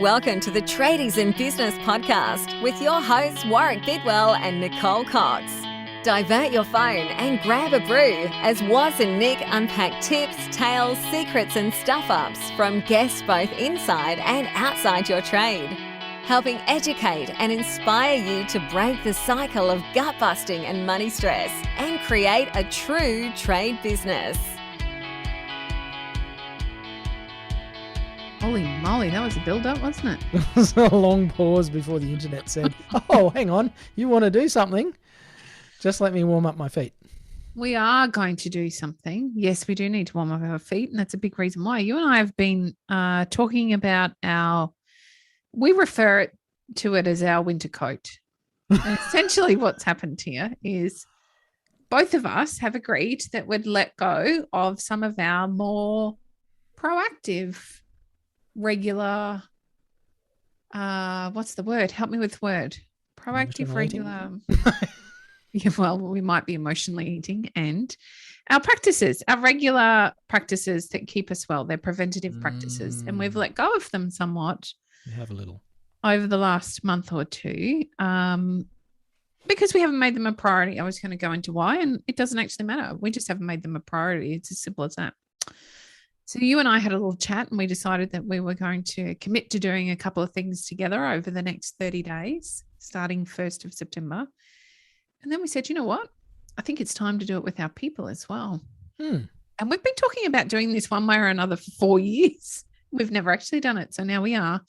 Welcome to the Tradies in Business podcast with your hosts Warwick Bidwell and Nicole Cox. Divert your phone and grab a brew as Waz and Nic unpack tips, tales, secrets and stuff-ups from guests both inside and outside your trade, helping educate and inspire you to break the cycle of gut-busting and money stress and create a true trade business. Holy moly, that was a build-up, wasn't it? It was a long pause before the internet said, oh, hang on, you want to do something? Just let me warm up my feet. We are going to do something. Yes, we do need to warm up our feet, and that's a big reason why. You and I have been talking about we refer to it as our winter coat. And essentially what's happened here is both of us have agreed that we'd let go of some of our more proactive regular, what's the word? Help me with the word. Proactive, regular. Yeah, well, we might be emotionally eating, and our practices, our regular practices that keep us well, they're preventative practices, and we've let go of them somewhat. We have a little over the last month or two, because we haven't made them a priority. I was going to go into why, and it doesn't actually matter. We just haven't made them a priority. It's as simple as that. So you and I had a little chat, and we decided that we were going to commit to doing a couple of things together over the next 30 days, starting 1st of September. And then we said, you know what? I think it's time to do it with our people as well. And we've been talking about doing this one way or another for 4 years. We've never actually done it. So now we are.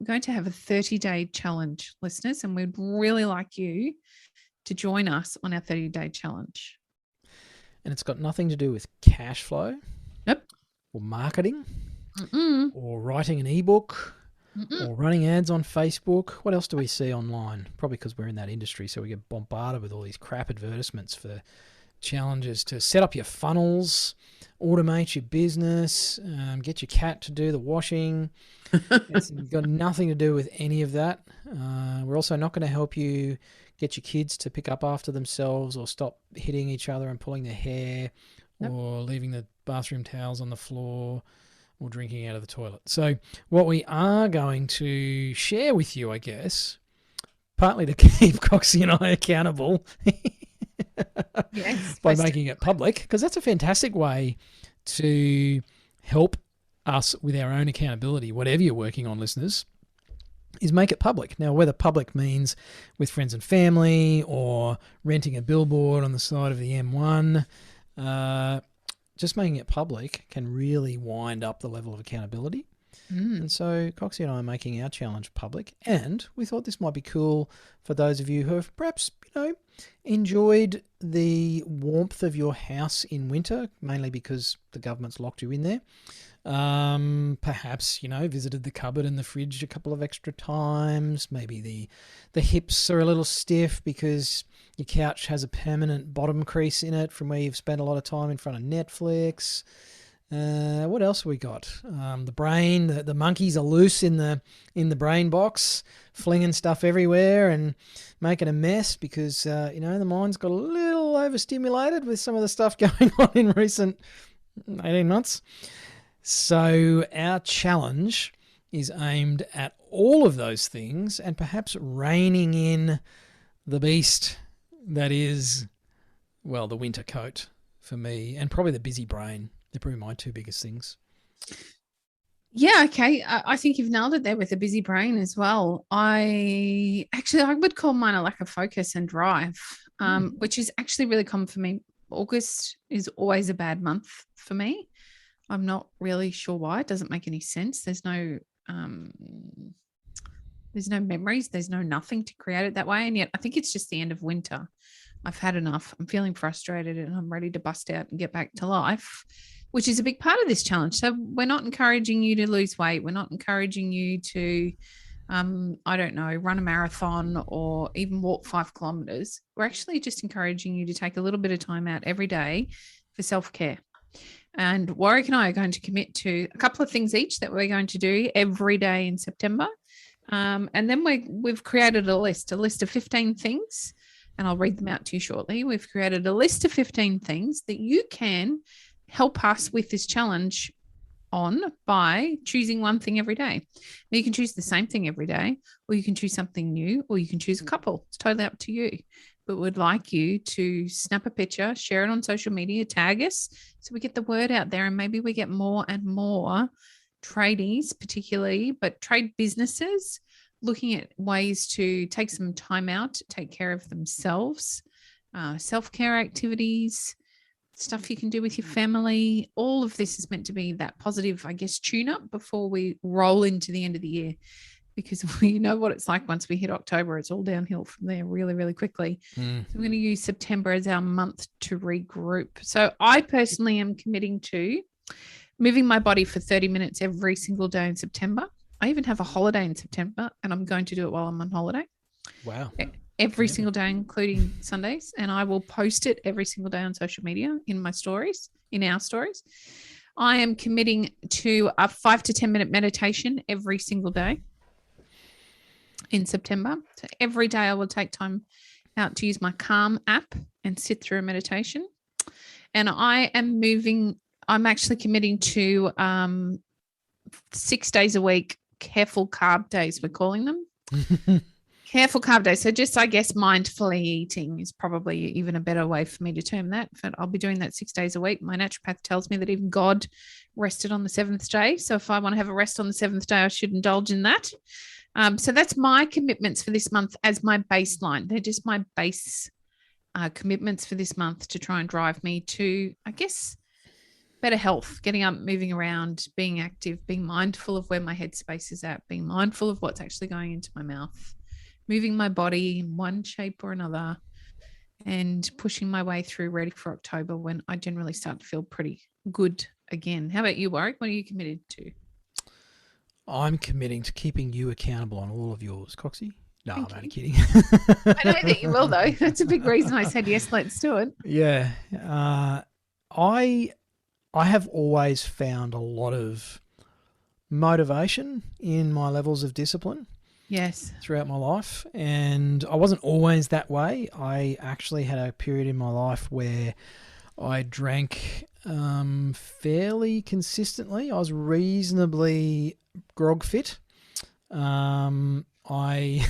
We're going to have a 30-day challenge, listeners, and we'd really like you to join us on our 30-day challenge. And it's got nothing to do with cash flow. Nope. Or marketing, or writing an ebook, or running ads on Facebook. What else do we see online? Probably because we're in that industry, so we get bombarded with all these crap advertisements for challenges to set up your funnels, automate your business, get your cat to do the washing. It's got nothing to do with any of that. We're also not going to help you get your kids to pick up after themselves or stop hitting each other and pulling their hair. Yep. Or leaving the bathroom towels on the floor or drinking out of the toilet. So what we are going to share with you, I guess, partly to keep Coxie and I accountable yes, by making it public, because that's a fantastic way to help us with our own accountability, whatever you're working on, listeners, is make it public. Now, whether public means with friends and family or renting a billboard on the side of the M1, just making it public can really wind up the level of accountability. And so Coxie and I are making our challenge public, and we thought this might be cool for those of you who have perhaps, enjoyed the warmth of your house in winter, mainly because the government's locked you in there. Perhaps, visited the cupboard and the fridge a couple of extra times. Maybe the hips are a little stiff because your couch has a permanent bottom crease in it from where you've spent a lot of time in front of Netflix. What else have we got? The brain, the monkeys are loose in the brain box, flinging stuff everywhere and making a mess because, the mind's got a little overstimulated with some of the stuff going on in recent 18 months. So our challenge is aimed at all of those things and perhaps reining in the beast that is, the winter coat for me, and probably the busy brain. They're probably my two biggest things. Yeah, okay. I think you've nailed it there with the busy brain as well. I would call mine a lack of focus and drive, which is actually really common for me. August is always a bad month for me. I'm not really sure why. It doesn't make any sense. There's no memories. There's no nothing to create it that way. And yet I think it's just the end of winter. I've had enough. I'm feeling frustrated and I'm ready to bust out and get back to life, which is a big part of this challenge. So we're not encouraging you to lose weight. We're not encouraging you to, run a marathon or even walk 5 kilometers. We're actually just encouraging you to take a little bit of time out every day for self-care. And Warwick and I are going to commit to a couple of things each that we're going to do every day in September. And then we've created a list of 15 things, and I'll read them out to you shortly. We've created a list of 15 things that you can help us with this challenge on by choosing one thing every day. Now, you can choose the same thing every day, or you can choose something new, or you can choose a couple. It's totally up to you. But we'd like you to snap a picture, share it on social media, tag us so we get the word out there, and maybe we get more and more tradies particularly, but trade businesses looking at ways to take some time out to take care of themselves, self-care activities, stuff you can do with your family. All of this is meant to be that positive, I guess, tune-up before we roll into the end of the year, because we know what it's like once we hit October. It's all downhill from there really, really quickly. So we're going to use September as our month to regroup. So I personally am committing to moving my body for 30 minutes every single day in September. I even have a holiday in September, and I'm going to do it while I'm on holiday. Wow. Every single day, including Sundays. And I will post it every single day on social media in my stories, in our stories. I am committing to a 5 to 10 minute meditation every single day in September. So every day I will take time out to use my Calm app and sit through a meditation. And I'm actually committing to 6 days a week, careful carb days, we're calling them. Careful carb days. So just, I guess, mindfully eating is probably even a better way for me to term that. But I'll be doing that 6 days a week. My naturopath tells me that even God rested on the 7th day. So if I want to have a rest on the 7th day, I should indulge in that. So that's my commitments for this month as my baseline. They're just my base commitments for this month to try and drive me to, I guess, better health, getting up, moving around, being active, being mindful of where my headspace is at, being mindful of what's actually going into my mouth, moving my body in one shape or another, and pushing my way through ready for October, when I generally start to feel pretty good again. How about you, Warwick? What are you committed to? I'm committing to keeping you accountable on all of yours, Coxie. No, I'm only kidding. I know that you will, though. That's a big reason I said yes, let's do it. Yeah. I have always found a lot of motivation in my levels of discipline. Yes. Throughout my life. And I wasn't always that way. I actually had a period in my life where I drank fairly consistently. I was reasonably grog fit. I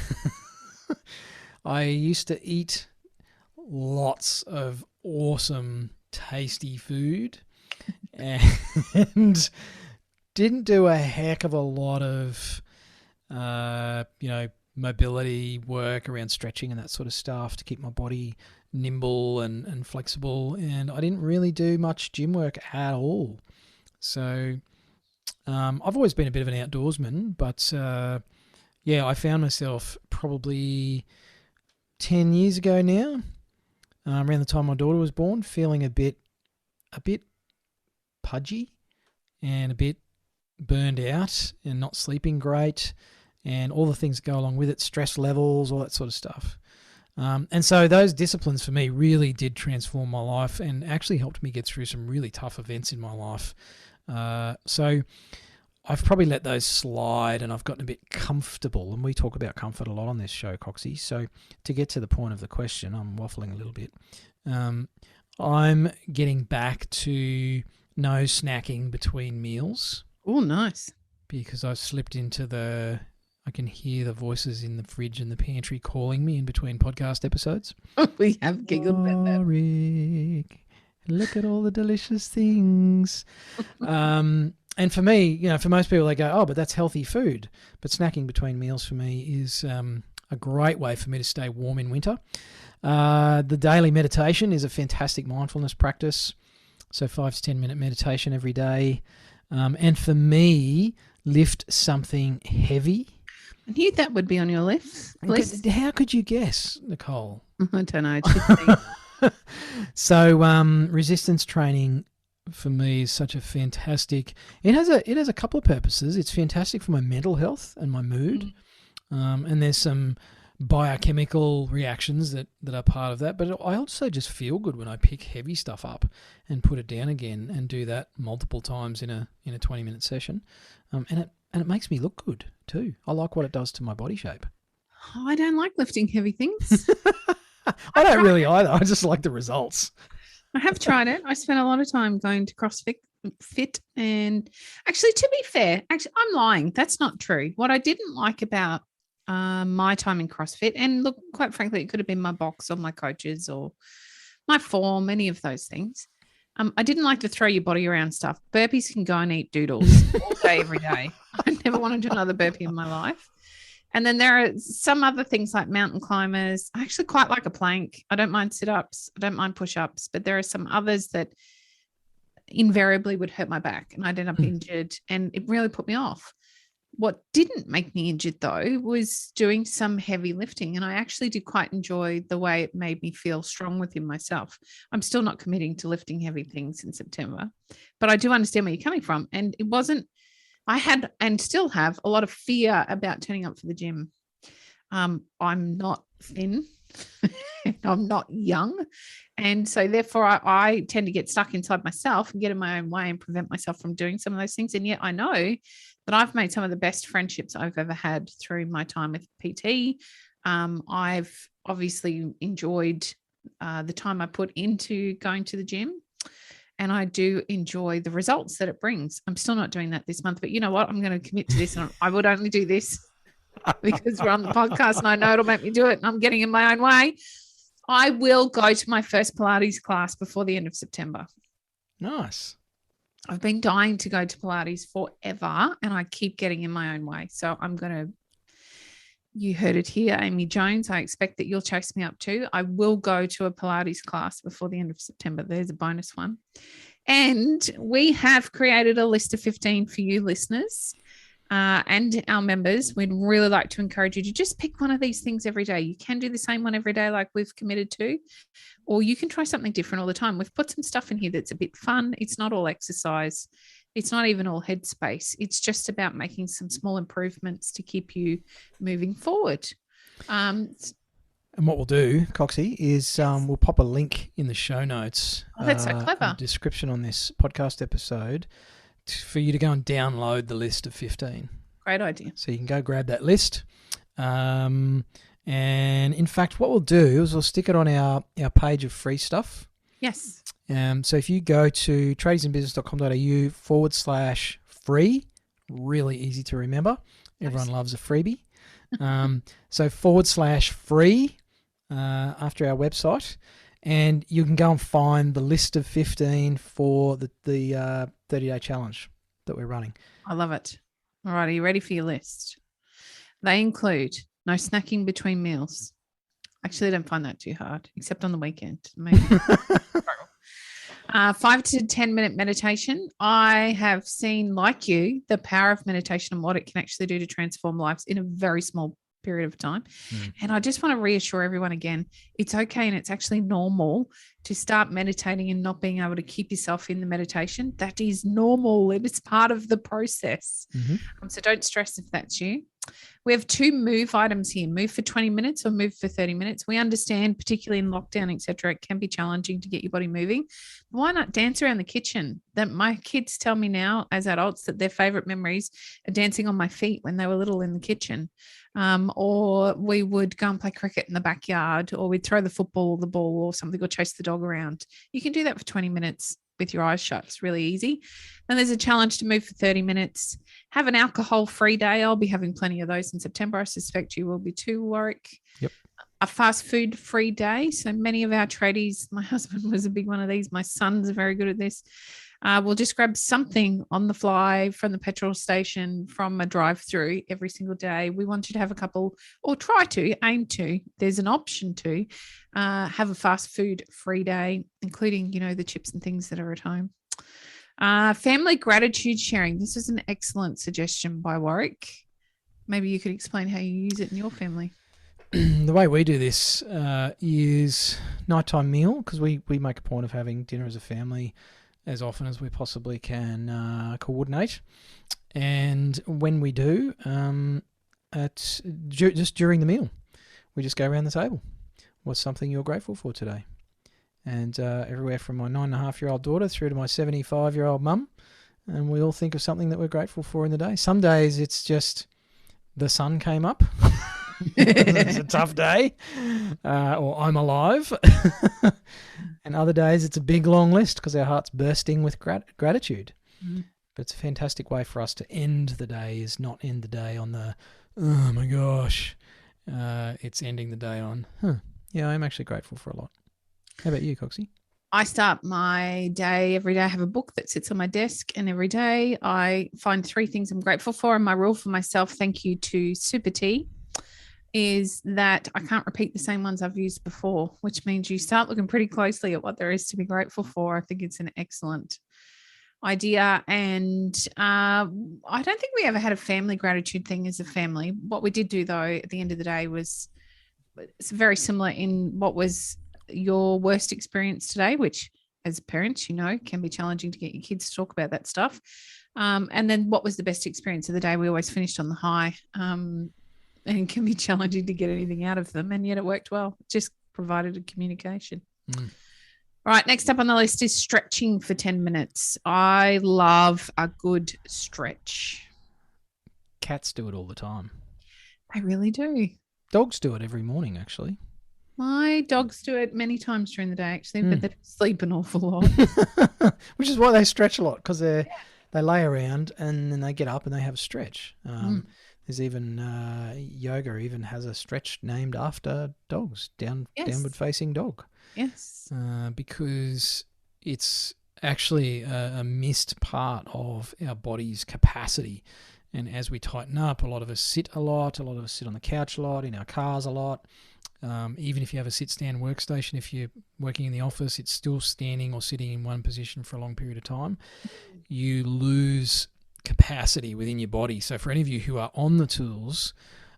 I used to eat lots of awesome, tasty food and didn't do a heck of a lot of mobility work around stretching and that sort of stuff to keep my body nimble and flexible. And I didn't really do much gym work at all. So I've always been a bit of an outdoorsman, but I found myself probably 10 years ago now, around the time my daughter was born, feeling a bit pudgy and a bit burned out and not sleeping great, and all the things that go along with it, stress levels, all that sort of stuff. And so those disciplines for me really did transform my life and actually helped me get through some really tough events in my life. So I've probably let those slide and I've gotten a bit comfortable, and we talk about comfort a lot on this show, Coxie. So to get to the point of the question, I'm waffling a little bit. I'm getting back to no snacking between meals. Oh, nice. Because I've slipped into I can hear the voices in the fridge and the pantry calling me in between podcast episodes. We have giggled about that. Rick, look at all the delicious things. And for me, for most people, they go, oh, but that's healthy food. But snacking between meals for me is a great way for me to stay warm in winter. The daily meditation is a fantastic mindfulness practice. So 5 to 10 minute meditation every day. And for me, lift something heavy. I knew that would be on your list. How could you guess, Nicole? I don't know. So resistance training for me is such a fantastic. It has a couple of purposes. It's fantastic for my mental health and my mood, and there's some biochemical reactions that are part of that. But I also just feel good when I pick heavy stuff up and put it down again, and do that multiple times in a 20-minute session, and it makes me look good too. I like what it does to my body shape. Oh, I don't like lifting heavy things. I don't really either. I just like the results. I have tried it. I spent a lot of time going to CrossFit fit. And actually, to be fair, I'm lying. That's not true. What I didn't like about my time in CrossFit, and look, quite frankly, it could have been my box or my coaches or my form, any of those things. I didn't like to throw your body around stuff. Burpees can go and eat doodles all day, every day. I never want to do another burpee in my life. And then there are some other things like mountain climbers. I actually quite like a plank. I don't mind sit-ups. I don't mind push-ups. But there are some others that invariably would hurt my back and I'd end up injured. And it really put me off. What didn't make me injured, though, was doing some heavy lifting. And I actually did quite enjoy the way it made me feel strong within myself. I'm still not committing to lifting heavy things in September, but I do understand where you're coming from. And it wasn't, I had and still have a lot of fear about turning up for the gym. I'm not thin. I'm not young. And so therefore I tend to get stuck inside myself and get in my own way and prevent myself from doing some of those things. And yet I know that I've made some of the best friendships I've ever had through my time with PT. I've obviously enjoyed the time I put into going to the gym. And I do enjoy the results that it brings. I'm still not doing that this month, but you know what? I'm going to commit to this. And I would only do this because we're on the podcast and I know it'll make me do it. And I'm getting in my own way. I will go to my first Pilates class before the end of September. Nice. I've been dying to go to Pilates forever and I keep getting in my own way. So I'm going to, you heard it here, Amy Jones. I expect that you'll chase me up too. I will go to a Pilates class before the end of September. There's a bonus one. And we have created a list of 15 for you listeners and our members. We'd really like to encourage you to just pick one of these things every day. You can do the same one every day like we've committed to, or you can try something different all the time. We've put some stuff in here that's a bit fun. It's not all exercise. It's not even all headspace. It's just about making some small improvements to keep you moving forward. And what we'll do, Coxie, is we'll pop a link in the show notes. Oh, that's so clever. Description on this podcast episode for you to go and download the list of 15. Great idea. So you can go grab that list. And in fact, what we'll do is we'll stick it on our page of free stuff. Yes. So if you go to tradiesinbusiness.com.au/free, really easy to remember. Everyone loves a freebie. So /free after our website, and you can go and find the list of 15 for the 30-day challenge that we're running. I love it. All right, are you ready for your list? They include no snacking between meals. Actually, I don't find that too hard, except on the weekend. Maybe. 5 to 10 minute meditation. I have seen, like you, the power of meditation and what it can actually do to transform lives in a very small period of time. And I just want to reassure everyone again, it's okay and it's actually normal to start meditating and not being able to keep yourself in the meditation. That is normal. It is part of the process. So don't stress if that's you. We have 2 move items here, move for 20 minutes or move for 30 minutes. We understand, particularly in lockdown, etc., it can be challenging to get your body moving. Why not dance around the kitchen? That my kids tell me now as adults that their favorite memories are dancing on my feet when they were little in the kitchen. Or we would go and play cricket in the backyard, or we'd throw the football or the ball or something, or chase the dog around. You can do that for 20 minutes with your eyes shut. It's really easy. Then there's a challenge to move for 30 minutes. Have an alcohol-free day. I'll be having plenty of those in September. I suspect you will be too, Warwick. Yep. A fast food-free day. So many of our tradies, my husband was a big one of these. My sons are very good at this. We'll just grab something on the fly from the petrol station, from a drive-through every single day. We want you to have a couple, or try to, aim to. There's an option to have a fast food free day, including, the chips and things that are at home. Family gratitude sharing. This is an excellent suggestion by Warwick. Maybe you could explain how you use it in your family. The way we do this is nighttime meal, because we make a point of having dinner as a family as often as we possibly can coordinate. And when we do, just during the meal, we just go around the table. What's something you're grateful for today? And everywhere from my 9.5-year-old daughter through to my 75-year-old mum. And we all think of something that we're grateful for in the day. Some days it's just the sun came up. It's a tough day, or I'm alive. And other days it's a big long list because our heart's bursting with gratitude. Mm. But it's a fantastic way for us to end the day, is not end the day on the, oh my gosh. It's ending the day on, yeah, I'm actually grateful for a lot. How about you, Coxie? I start my day every day. I have a book that sits on my desk, and every day I find 3 things I'm grateful for. And my rule for myself, thank you to Super T, is that I can't repeat the same ones I've used before, which means you start looking pretty closely at what there is to be grateful for. I think it's an excellent idea. And I don't think we ever had a family gratitude thing as a family. What we did do, though, at the end of the day was it's very similar in what was your worst experience today, which as parents, can be challenging to get your kids to talk about that stuff. And then what was the best experience of the day? We always finished on the high. And it can be challenging to get anything out of them. And yet it worked well. It just provided a communication. Mm. All right. Next up on the list is stretching for 10 minutes. I love a good stretch. Cats do it all the time. They really do. Dogs do it every morning, actually. My dogs do it many times during the day, actually, but they sleep an awful lot. Which is why they stretch a lot, because they lay around and then they get up and they have a stretch. There's even yoga even has a stretch named after dogs, downward facing dog. Yes. Because it's actually a missed part of our body's capacity. And as we tighten up, a lot of us sit a lot of us sit on the couch a lot, in our cars a lot. Even if you have a sit-stand workstation, if you're working in the office, it's still standing or sitting in one position for a long period of time. You lose capacity within your body. So for any of you who are on the tools,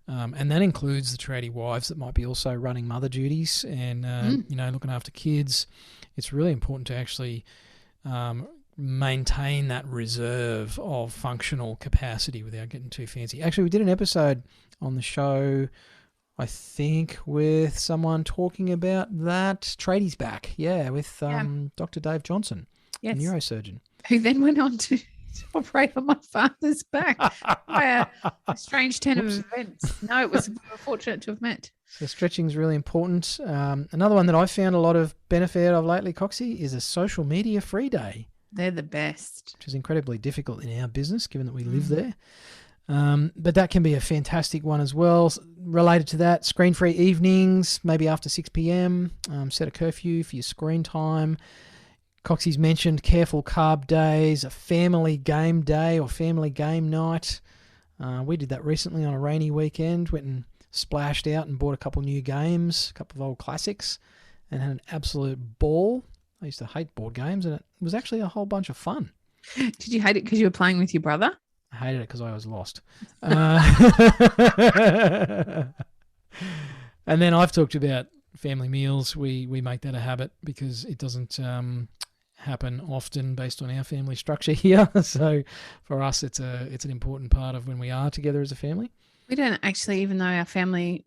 and that includes the tradie wives that might be also running mother duties and looking after kids, it's really important to actually maintain that reserve of functional capacity without getting too fancy. Actually, we did an episode on the show, I think, with someone talking about that. Tradies back, with Dr. Dave Johnson, a neurosurgeon, who then went on to operate on my father's back by a strange turn of events. No, it was fortunate to have met. So stretching is really important. Another one that I found a lot of benefit of lately, Coxie, is a social media free day. They're the best. Which is incredibly difficult in our business, given that we live there. But that can be a fantastic one as well. Related to that, screen-free evenings, maybe after 6 p.m. Set a curfew for your screen time. Coxie's mentioned careful carb days, a family game day or family game night. We did that recently on a rainy weekend. Went and splashed out and bought a couple new games, a couple of old classics, and had an absolute ball. I used to hate board games, and it was actually a whole bunch of fun. Did you hate it because you were playing with your brother? I hated it because I was lost. And then I've talked about family meals. We make that a habit because it doesn't happen often based on our family structure here. So for us, it's an important part of when we are together as a family. We don't actually, even though our family,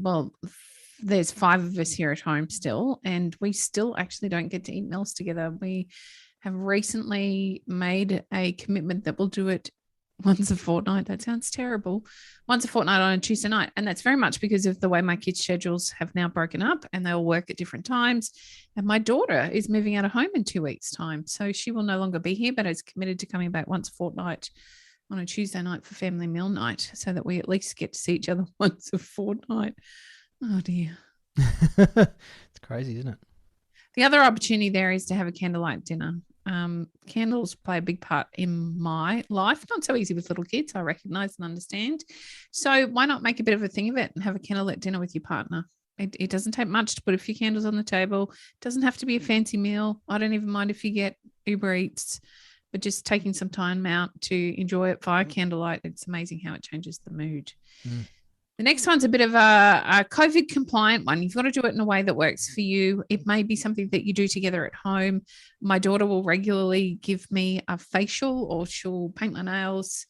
there's 5 of us here at home still, and we still actually don't get to eat meals together. We have recently made a commitment that we'll do it once a fortnight. That sounds terrible. Once a fortnight on a Tuesday night. And that's very much because of the way my kids' schedules have now broken up, and they all work at different times. And my daughter is moving out of home in 2 weeks' time. So she will no longer be here, but is committed to coming back once a fortnight on a Tuesday night for family meal night, so that we at least get to see each other once a fortnight. Oh, dear. It's crazy, isn't it? The other opportunity there is to have a candlelight dinner. Candles play a big part in my life. Not so easy with little kids, I recognize and understand. So why not make a bit of a thing of it and have a candlelit dinner with your partner? It doesn't take much to put a few candles on the table. It doesn't have to be a fancy meal. I don't even mind if you get Uber Eats, but just taking some time out to enjoy it via candlelight. It's amazing how it changes the mood. The next one's a bit of a COVID compliant one. You've got to do it in a way that works for you. It may be something that you do together at home. My daughter will regularly give me a facial, or she'll paint my nails.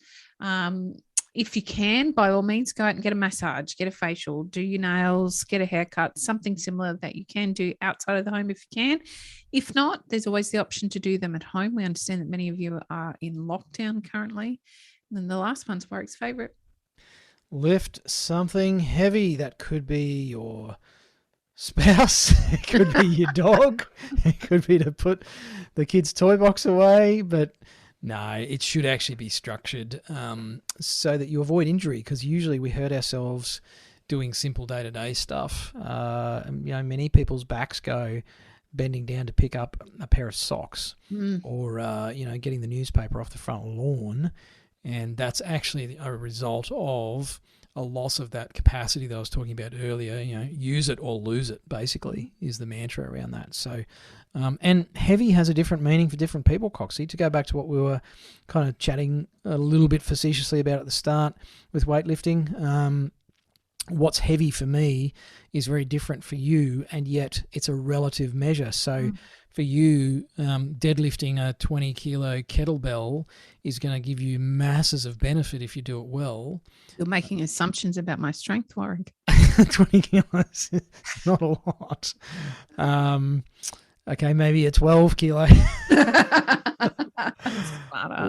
If you can, by all means, go out and get a massage, get a facial, do your nails, get a haircut, something similar that you can do outside of the home if you can. If not, there's always the option to do them at home. We understand that many of you are in lockdown currently. And then the last one's Warwick's favourite. lift something heavy. That could be your spouse, it could be your dog, it could be to put the kid's toy box away, but no, it should actually be structured so that you avoid injury, because usually we hurt ourselves doing simple day-to-day stuff. Many people's backs go bending down to pick up a pair of socks or, getting the newspaper off the front lawn, and that's actually a result of a loss of that capacity that I was talking about earlier. Use it or lose it, basically, is the mantra around that. So, and heavy has a different meaning for different people, Coxie. To go back to what we were kind of chatting a little bit facetiously about at the start with weightlifting, what's heavy for me is very different for you, and yet it's a relative measure. So for you, deadlifting a 20 kilo kettlebell is going to give you masses of benefit if you do it well. You're making assumptions about my strength, Warren. 20 kilos is not a lot. Okay, maybe a 12 kilo.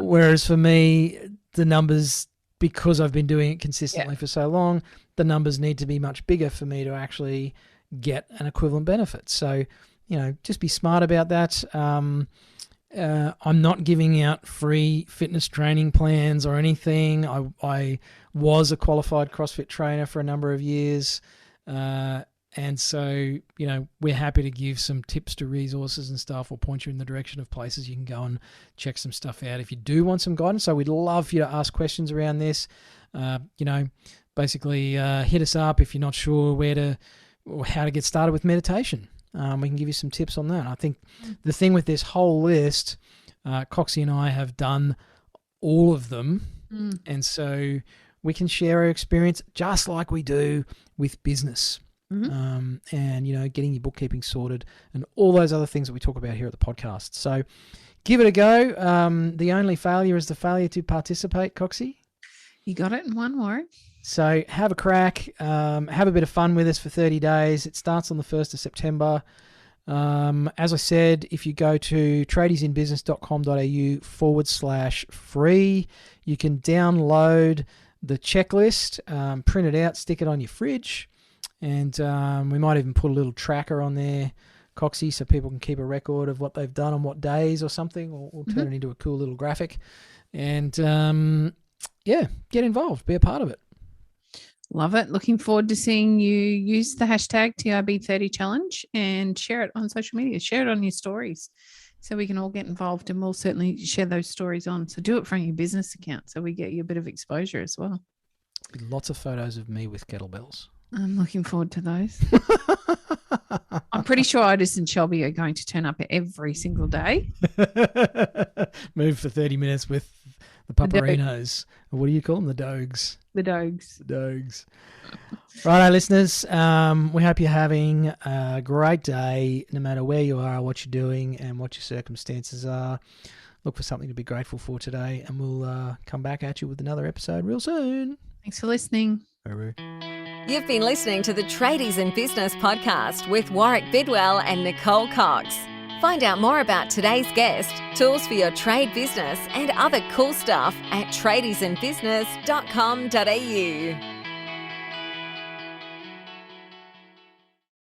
Whereas for me, the numbers, because I've been doing it consistently for so long, the numbers need to be much bigger for me to actually get an equivalent benefit. So, just be smart about that. I'm not giving out free fitness training plans or anything. I was a qualified CrossFit trainer for a number of years. And so, we're happy to give some tips to resources and stuff, or point you in the direction of places you can go and check some stuff out if you do want some guidance. So we'd love for you to ask questions around this. Basically hit us up if you're not sure how to get started with meditation. We can give you some tips on that. I think the thing with this whole list, Coxie and I have done all of them. And so we can share our experience just like we do with business. And, getting your bookkeeping sorted and all those other things that we talk about here at the podcast. So give it a go. The only failure is the failure to participate, Coxie. You got it in one word. So have a crack. Have a bit of fun with us for 30 days. It starts on the 1st of September. As I said, if you go to tradiesinbusiness.com.au/free, you can download the checklist, print it out, stick it on your fridge. And we might even put a little tracker on there, Coxie, so people can keep a record of what they've done on what days or something, or turn it into a cool little graphic. And, get involved. Be a part of it. Love it. Looking forward to seeing you use the hashtag TIB30 challenge and share it on social media. Share it on your stories so we can all get involved, and we'll certainly share those stories on. So do it from your business account so we get you a bit of exposure as well. Lots of photos of me with kettlebells. I'm looking forward to those. I'm pretty sure Otis and Shelby are going to turn up every single day. Move for 30 minutes with the paparinos. What do you call them? The dogs. The dogs. The dogs. Righto, listeners. We hope you're having a great day, no matter where you are, what you're doing, and what your circumstances are. Look for something to be grateful for today, and we'll come back at you with another episode real soon. Thanks for listening. Bye-bye. You've been listening to the Tradies in Business podcast with Warwick Bidwell and Nicole Cox. Find out more about today's guest, tools for your trade business, and other cool stuff at tradiesinbusiness.com.au.